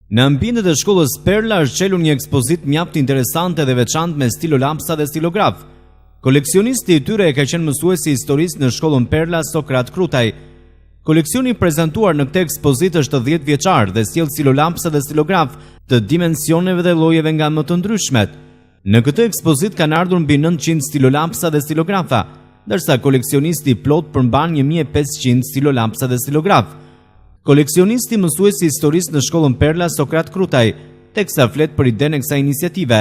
Në ambientet e shkollës Perla është çelur një ekspozit mjaft interesante dhe veçantë me stilolapsa dhe stilograf. Koleksionisti i tyre e ka qenë mësuesi i historisë në shkollën Perla Sokrat Krutaj. Koleksioni prezantuar në këtë ekspozit është 10 vjeçar dhe sjell stilolapsa dhe stilograf të dimensioneve dhe llojeve nga më të ndryshmet. Në këtë ekspozit kanë ardhur mbi 900 stilolapsa dhe stilografa, ndërsa koleksionisti i plot përmban 1500 stilolapsa dhe stilograf. Koleksionisti mësuesi i historisë në shkollën Perla Sokrat Krutaj, teksa flet për idenë e kësaj iniciative,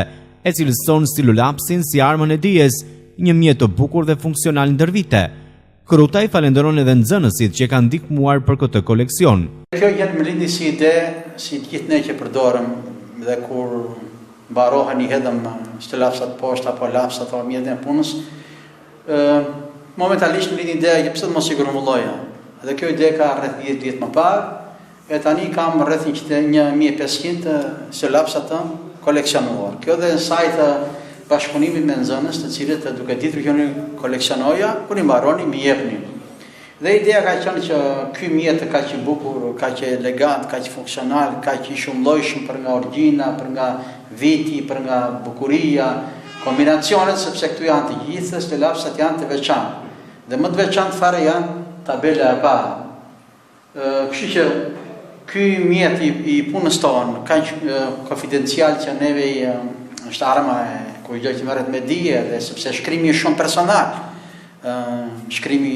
e cilëson stilolapsin si armën e dijes, një mjet të bukur dhe funksional ndër vite. Krutaj falenderon edhe nxënësit që kanë ndihmuar për këtë koleksion. Kjo jetë më lindi si ide, si gjithë ne që përdorëm dhe kur mbarohen i hedhëm stilolapsat poshtë apo lapsat apo mjetin e punës, momentalisht më lindi ideja që pse të mos i grumbulloja. Dhe kjo ide ka rreth 10 vjet më parë, e tani kam rreth 1500 stilolapsa të koleksionuar. Kjo dhe në sajt bashkëpunimit me nxënës, të cilët duke ditur që unë koleksionoja, kur i mbaroni më jepni. Dhe ideja ka qenë që ky mjet kaq i bukur, kaq i elegant, kaq funksional, kaq i shumëllojshëm për nga origjina, për nga viti, për nga bukuria, kombinacionet, sepse këtu janë të gjithë stilolapsat janë të veçantë. Dhe më të veçantë fare janë tabela e parë. Kështu që ky mjet i punës tonë kaq konfidencial që neve është arma e kur gjë që merret me dije dhe sepse shkrimi është shumë personal. Shkrimi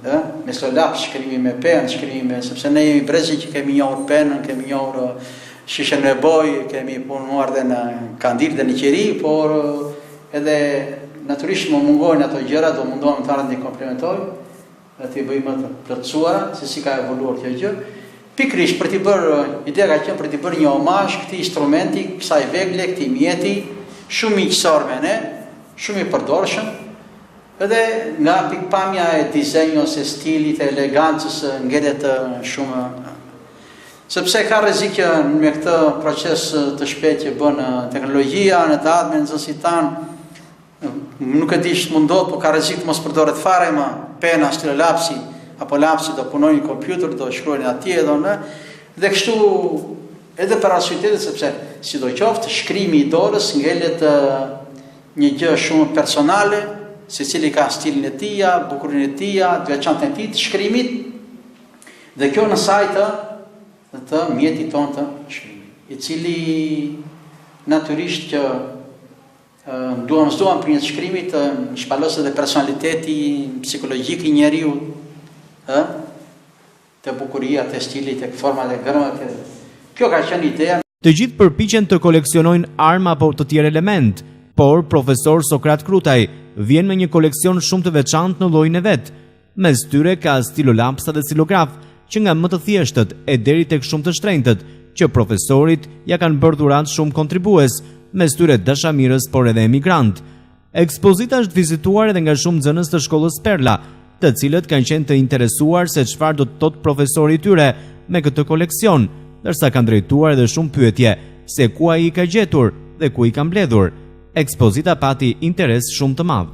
me stilolaps, shkrimi me penë, shkrimi me sepse ne jemi brezi që kemi njohur penën, kemi njohur shishen me bojë, kemi punuar dhe në kandil dhe në qeri, por edhe natyrisht më mungojnë ato gjëra, do mundohem të arën të komplementoj, të i bëjmë të plotësuara, se si ka evoluar kjo gjë. Pikrisht për t'i bërë, ideja ka qenë për t'i bërë një omazh këtij instrumenti, kësaj vegle, këtij mjeti, shumë miqësor me ne, shumë i përdorshëm, edhe nga pikpamja e dizenjit ose stilit, e elegancës, ngelet shumë. Sepse ka rrezik që me këtë proces të shpejtë që bën teknologjia, në të ardhmen nxënësit tanë, nuk e di që mundot, po ka rrezik të mos përdoret fare, ma pena, stilolapsi, apo lapsi do punojnë në kompjuter, do shkruajnë atje, dhe kështu edhe për arsyetet, sepse sidoqoftë shkrimi i dorës ngelet një gjë shumë personale, secili ka stilin e tij, bukurinë e tij, të veçantë e tij të shkrimit, dhe kjo në sajt të mjetit tonë të shkrimit, i cili natyrisht që duam për një shkrimit të shpalos edhe personaliteti psikologjik i njeriu, të bukuria, të stilit, të forma dhe gërmat. Kjo ka qenë ideja. Të gjithë përpiqen të koleksionojnë arma apo të tjerë element, por profesor Sokrat Krutaj vjen me një koleksion shumë të veçantë në llojin e vet. Mes tyre ka stilolapsa dhe stilograf, që nga më të thjeshtët e deri tek shumë të shtrenjtët, që profesorit ja kanë bërë dhuratë shumë kontribues, mes tyre dashamirës por edhe emigrant. Ekspozita është vizituar edhe nga shumë nxënës të shkollës Perla, të cilët kanë qenë të interesuar se çfarë do të thotë profesori i tyre me këtë koleksion, ndërsa kanë drejtuar edhe shumë pyetje se ku ai i ka gjetur dhe ku i ka mbledhur. Ekspozita pati interes shumë të madh.